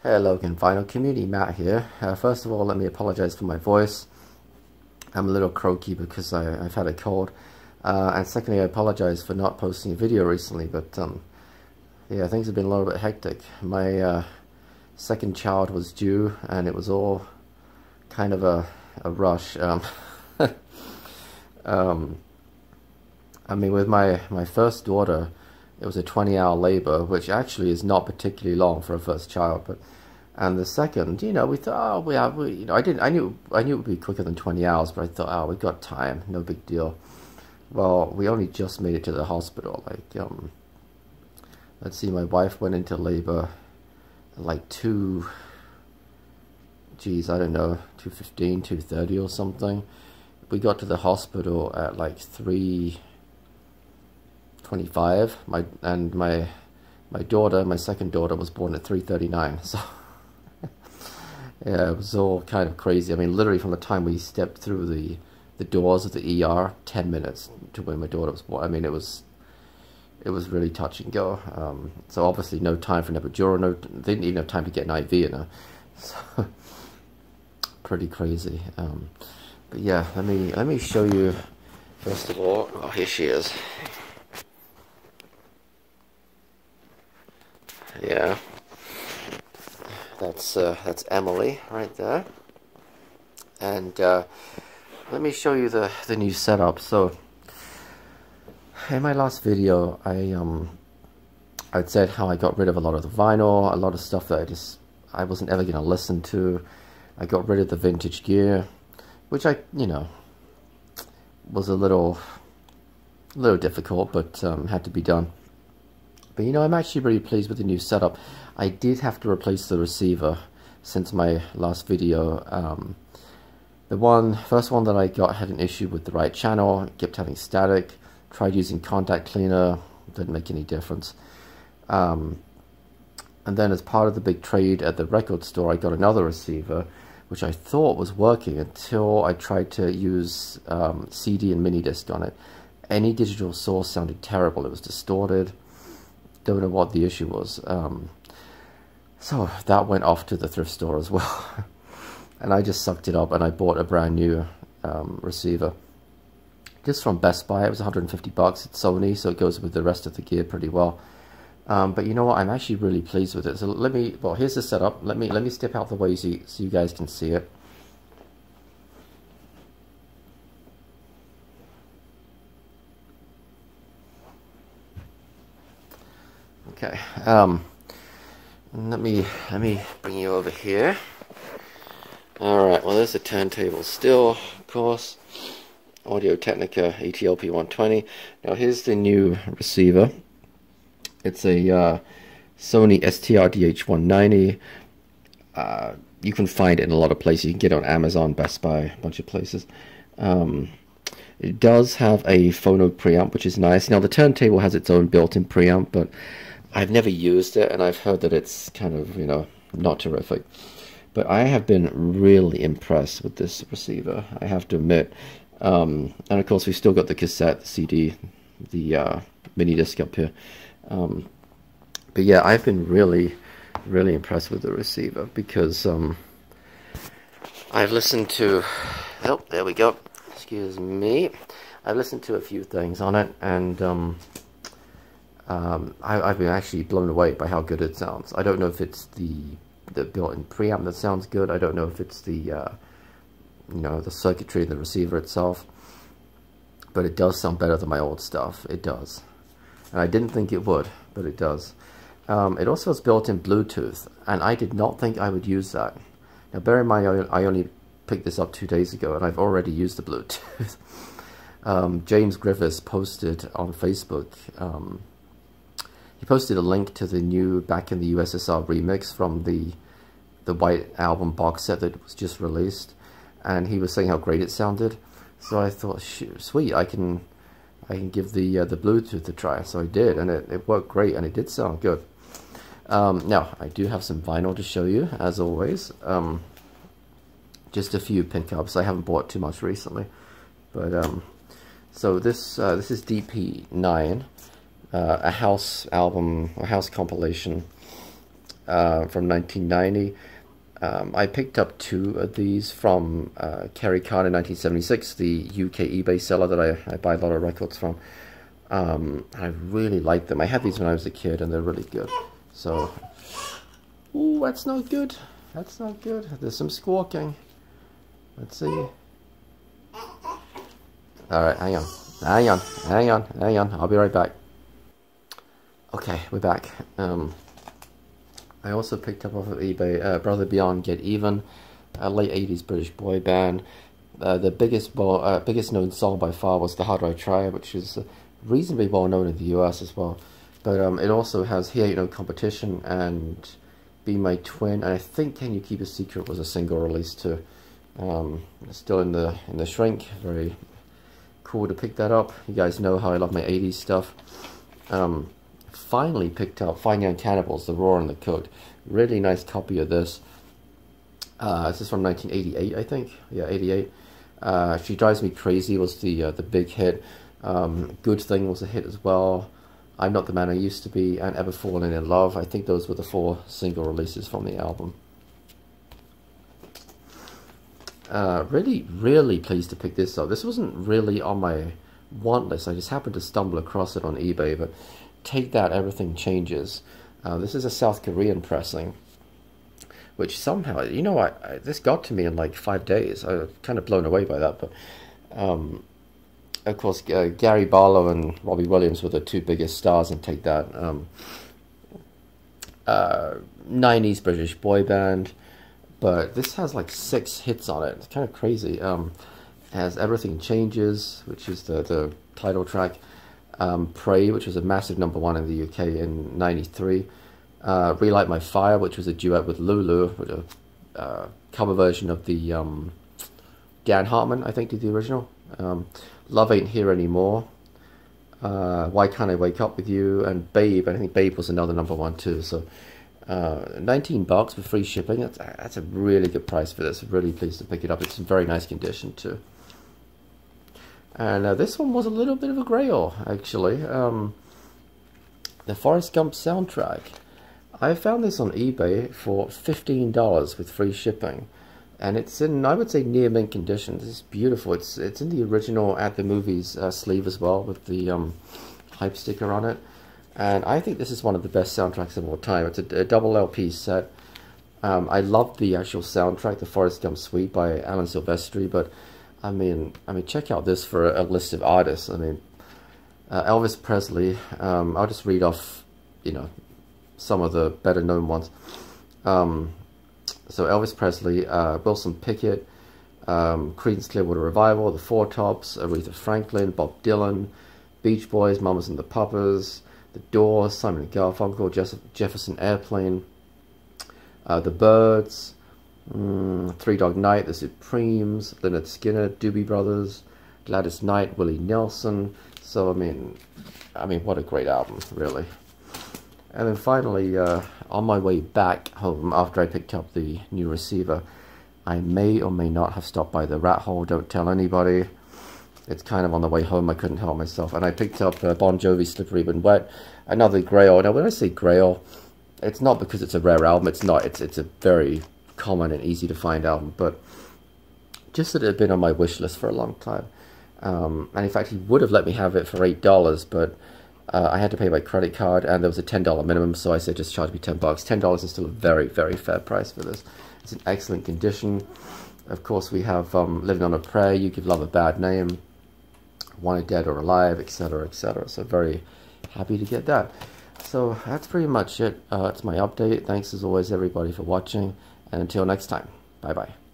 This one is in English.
Hello again, Vinyl Community, Matt here. First of all, let me apologize for my voice. I'm a little croaky because I've had a cold. And secondly, I apologize for not posting a video recently, but yeah, things have been a little bit hectic. My second child was due, and it was all kind of a rush. I mean, with my first daughter, it was a 20-hour labor, which actually is not particularly long for a first child. And the second, you know, we thought, oh, you know, I knew it would be quicker than 20 hours, but I thought, oh, we got time, no big deal. Well, we only just made it to the hospital. Like, let's see, my wife went into labor at like 2:15, 2:30 or something. We got to the hospital at like 3:25. My daughter, my second daughter, was born at 3:39. So yeah, it was all kind of crazy. I mean, literally from the time we stepped through the doors of the ER, 10 minutes to when my daughter was born. I mean, it was really touch and go. So obviously no time for an epidural. They didn't even have time to get an IV in her. So pretty crazy. But yeah, let me show you first of all. Oh, here she is. Yeah, that's Emily right there. And let me show you the new setup. So in my last video, I'd said how I got rid of a lot of the vinyl, a lot of stuff that I wasn't ever going to listen to. I got rid of the vintage gear, which you know, was a little difficult, but had to be done. But you know, I'm actually really pleased with the new setup. I did have to replace the receiver since my last video. The first one that I got had an issue with the right channel. It kept having static. Tried using contact cleaner, didn't make any difference. And then as part of the big trade at the record store, I got another receiver, which I thought was working until I tried to use CD and mini disc on it. Any digital source sounded terrible. It was distorted. Don't know what the issue was. So that went off to the thrift store as well. And I just sucked it up and I bought a brand new receiver. Just from Best Buy. It was 150 bucks. It's Sony, so it goes with the rest of the gear pretty well. But you know what? I'm actually really pleased with it. So well, here's the setup. Let me step out the way so you guys can see it. Okay. Let me bring you over here. All right. Well, there's the turntable still, of course. Audio Technica ATLP 120. Now here's the new receiver. It's a Sony STR-DH 190. You can find it in a lot of places. You can get it on Amazon, Best Buy, a bunch of places. It does have a phono preamp, which is nice. Now the turntable has its own built-in preamp, but I've never used it, and I've heard that it's kind of, you know, not terrific. But I have been really impressed with this receiver, I have to admit. And of course, we've still got the cassette, the CD, the mini disc up here. But yeah, I've been really impressed with the receiver because I've listened to, oh, there we go, excuse me, I've listened to a few things on it, and I've been actually blown away by how good it sounds. I don't know if it's the built-in preamp that sounds good. I don't know if it's the you know, the circuitry in the receiver itself, but it does sound better than my old stuff. It does, and I didn't think it would, but it does. It also has built-in Bluetooth, and I did not think I would use that. Now bear in mind, I only picked this up 2 days ago, and I've already used the Bluetooth. James Griffiths posted on Facebook, he posted a link to the new Back in the USSR remix from the White Album box set that was just released, and he was saying how great it sounded. So I thought, shoot, sweet, I can give the Bluetooth a try. So I did, and it worked great, and it did sound good. Now I do have some vinyl to show you, as always. Just a few pickups. I haven't bought too much recently, but so this is DP9, a house album, a house compilation. from 1990. I picked up 2 of these from Kerry Khan in 1976, the UK eBay seller that I buy a lot of records from. I really like them. I had these when I was a kid, and they're really good. So, ooh, that's not good. That's not good. There's some squawking. Let's see. Alright, hang on. Hang on. Hang on. Hang on. I'll be right back. Okay, we're back. I also picked up off of eBay Brother Beyond Get Even, a late 80s British boy band. The biggest known song by far was The Harder I Try, which is reasonably well known in the US as well. But it also has He Ain't No Competition and Be My Twin, and I think Can You Keep a Secret was a single release too. Still in the shrink. Very cool to pick that up. You guys know how I love my 80s stuff. Finally picked up Finding on Cannibals, The Raw and the Cooked. Really nice copy of this. This is from 1988, I think. Yeah, 88. She Drives Me Crazy was the big hit. Good Thing was a hit as well. I'm Not the Man I Used to Be and Ever Fallen in Love. I think those were the 4 single releases from the album. Really pleased to pick this up. This wasn't really on my want list. I just happened to stumble across it on eBay, but take that, Everything Changes. This is a South Korean pressing, which somehow, you know, this got to me in like 5 days. I was kind of blown away by that, but of course, Gary Barlow and Robbie Williams were the 2 biggest stars in Take That. 90s British boy band, but this has like 6 hits on it. It's kind of crazy. It has Everything Changes, which is the title track. Pray, which was a massive #1 in the UK in '93. Relight My Fire, which was a duet with Lulu, which a cover version of the Dan Hartman, I think, did the original. Love Ain't Here Anymore. Why Can't I Wake Up With You, and Babe. I think Babe was another #1 too. So $19 with free shipping. That's a really good price for this. Really pleased to pick it up. It's in very nice condition too. And this one was a little bit of a grail, actually. The Forrest Gump soundtrack. I found this on eBay for $15 with free shipping. And it's in, I would say, near mint condition. This is beautiful. It's in the original At the Movies sleeve as well, with the hype sticker on it. And I think this is one of the best soundtracks of all time. It's a double LP set. I love the actual soundtrack, the Forrest Gump Suite by Alan Silvestri, but I mean, check out this for a list of artists. I mean, Elvis Presley. I'll just read off, you know, some of the better known ones. So Elvis Presley, Wilson Pickett, Creedence Clearwater Revival, The Four Tops, Aretha Franklin, Bob Dylan, Beach Boys, Mamas and the Papas, The Doors, Simon and Garfunkel, Jefferson Airplane, The Byrds, Three Dog Night, The Supremes, Lynyrd Skynyrd, Doobie Brothers, Gladys Knight, Willie Nelson. So I mean, what a great album, really. And then finally, on my way back home after I picked up the new receiver, I may or may not have stopped by the Rat Hole. Don't tell anybody. It's kind of on the way home. I couldn't help myself, and I picked up Bon Jovi, Slippery When Wet, another grail. Now, when I say grail, it's not because it's a rare album. It's not. It's a very common and easy to find album, but just that it had been on my wish list for a long time. And in fact, he would have let me have it for $8, but I had to pay by credit card, and there was a $10 minimum, so I said just charge me $10. $10 is still a very, very fair price for this. It's in excellent condition. Of course, we have Living on a Prayer, You Give Love a Bad Name, Wanted Dead or Alive, etc., etc. So very happy to get that. So that's pretty much it. It's my update. Thanks as always, everybody, for watching. And until next time, bye-bye.